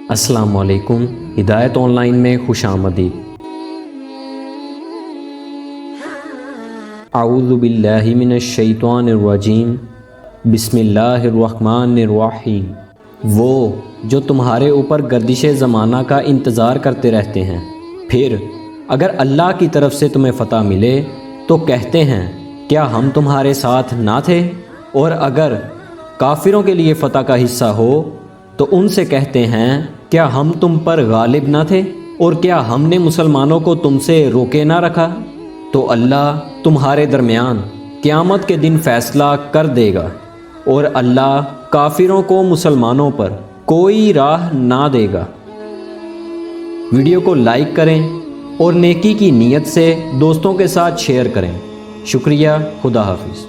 السلام علیکم، ہدایت آن لائن میں خوش آمدید۔ اعوذ باللہ من الشیطان الرجیم، بسم اللہ الرحمن الرحیم۔ وہ جو تمہارے اوپر گردش زمانہ کا انتظار کرتے رہتے ہیں، پھر اگر اللہ کی طرف سے تمہیں فتح ملے تو کہتے ہیں کیا ہم تمہارے ساتھ نہ تھے، اور اگر کافروں کے لیے فتح کا حصہ ہو تو ان سے کہتے ہیں کیا ہم تم پر غالب نہ تھے، اور کیا ہم نے مسلمانوں کو تم سے روکے نہ رکھا۔ تو اللہ تمہارے درمیان قیامت کے دن فیصلہ کر دے گا، اور اللہ کافروں کو مسلمانوں پر کوئی راہ نہ دے گا۔ ویڈیو کو لائک کریں اور نیکی کی نیت سے دوستوں کے ساتھ شیئر کریں۔ شکریہ، خدا حافظ۔